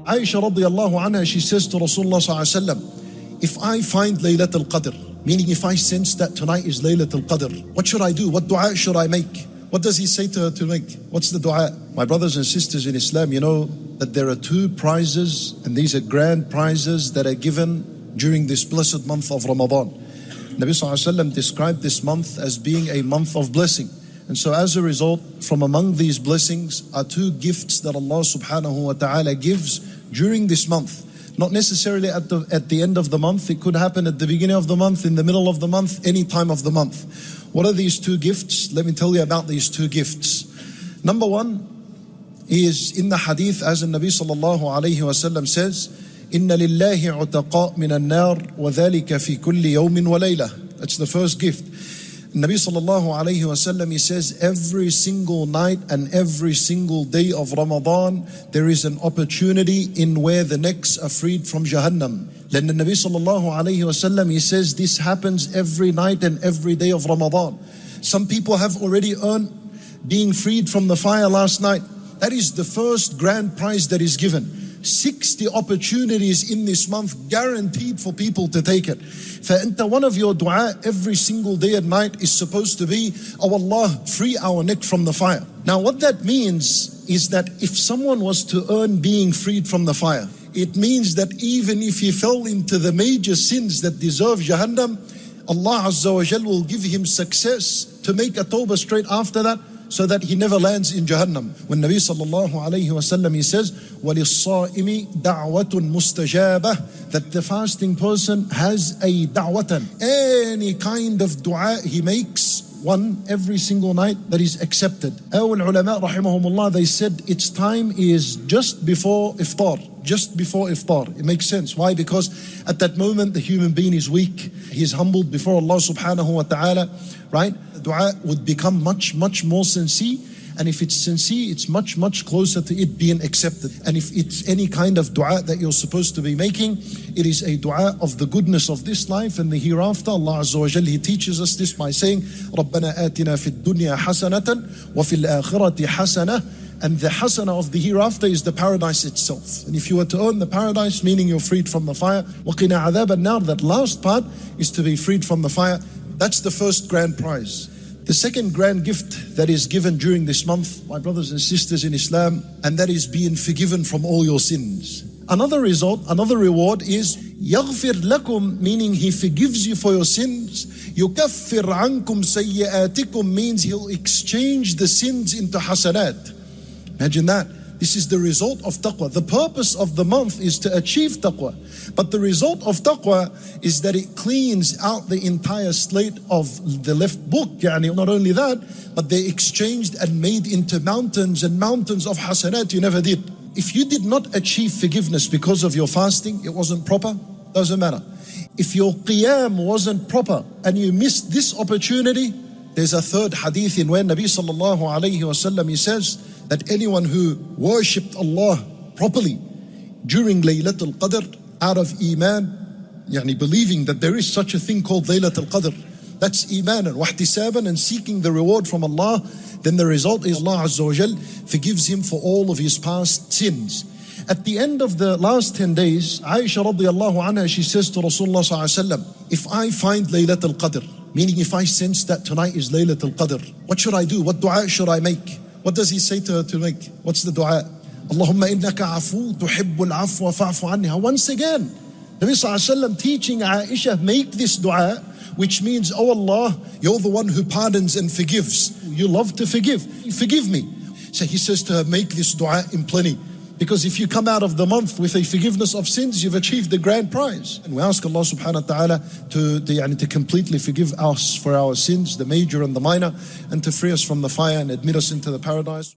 Aisha radiallahu anha, she says to Rasulullah sallallahu alaihi wasallam, if I find Laylatul Qadr, meaning if I sense that tonight is Laylatul Qadr, what should I do? What dua should I make? What does he say to her to make? What's the dua? My brothers and sisters in Islam, you know that there are two prizes, and these are grand prizes that are given during this blessed month of Ramadan. Nabi sallallahu alaihi wasallam described this month as being a month of blessing. And so as a result, from among these blessings are two gifts that Allah subhanahu wa ta'ala gives during this month. Not necessarily at the end of the month. It could happen at the beginning of the month, in the middle of the month, any time of the month. What are these two gifts? Let me tell you about these two gifts. Number one is in the Hadith, as the Nabi sallallahu alayhi wa sallam says, Inna lillahi utaqaa min an-nar wa dhalika fi kulli yawmin wa laylah. That's the first gift. Nabi sallallahu alayhi wa sallam, he says, every single night and every single day of Ramadan, there is an opportunity in where the necks are freed from Jahannam. Then the Nabi sallallahu alayhi wa sallam, he says, this happens every night and every day of Ramadan. Some people have already earned being freed from the fire last night. That is the first grand prize that is given. 60 opportunities in this month guaranteed for people to take it. One of your dua every single day and night is supposed to be, oh Allah, free our neck from the fire. Now what that means is that if someone was to earn being freed from the fire, it means that even if he fell into the major sins that deserve Jahannam, Allah Azza wa Jal will give him success to make a tawbah straight after that, so that he never lands in Jahannam. When Nabi sallallahu alayhi wa sallam, he says, وَلِلصَّائِمِ دَعْوَةٌ مُسْتَجَابَةٌ, that the fasting person has a da'watan. Any kind of dua he makes, one every single night, that is accepted. Awal ulama rahimahumullah, they said its time is just before iftar. Just before iftar. It makes sense. Why? Because at that moment the human being is weak. He is humbled before Allah subhanahu wa ta'ala, right? The dua would become much more sincere. And if it's sincere, it's much closer to it being accepted. And if it's any kind of dua that you're supposed to be making, it is a dua of the goodness of this life and the hereafter. Allah Azza wa Jal, He teaches us this by saying, رَبَّنَا آتِنَا فِي الدُّنْيَا حَسَنَةً وَفِي الْآخِرَةِ حَسَنَةً. And the hasana of the hereafter is the paradise itself. And if you were to earn the paradise, meaning you're freed from the fire, وَقِنَا عَذَابَ النَّارِ, that last part is to be freed from the fire. That's the first grand prize. The second grand gift that is given during this month, my brothers and sisters in Islam, and that is being forgiven from all your sins. Another result, another reward is يَغْفِرْ لَكُمْ, meaning He forgives you for your sins. يُكَفِّرْ عَنْكُمْ سَيِّئَاتِكُمْ means He'll exchange the sins into hasanat. Imagine that. This is the result of taqwa. The purpose of the month is to achieve taqwa. But the result of taqwa is that it cleans out the entire slate of the left book. Not only that, but they exchanged and made into mountains and mountains of hasanat you never did. If you did not achieve forgiveness because of your fasting, it wasn't proper, doesn't matter. If your qiyam wasn't proper and you missed this opportunity, there's a third hadith in where Nabi sallallahu alayhi wa sallam, he says that anyone who worshipped Allah properly during Laylatul Qadr out of iman, believing that there is such a thing called Laylatul Qadr, that's iman and wahtisaban and seeking the reward from Allah, then the result is Allah Azza wa Jal forgives him for all of his past sins. At the end of the last 10 days, Aisha radiallahu anha, she says to Rasulullah sallallahu alaihi wasallam, if I find Laylatul Qadr, meaning if I sense that tonight is Laylatul Qadr, what should I do? What dua should I make? What does he say to her to make? What's the dua? Allahumma innaka Afuwwun, tuhibbul afwa, annee. Once again, Nabi sallallahu alaihi wasallam teaching Aisha, make this dua, which means, oh Allah, you're the one who pardons and forgives. You love to forgive. Forgive me. So he says to her, make this dua in plenty. Because if you come out of the month with a forgiveness of sins, you've achieved the grand prize. And we ask Allah subhanahu wa ta'ala to completely forgive us for our sins, the major and the minor, and to free us from the fire and admit us into the paradise.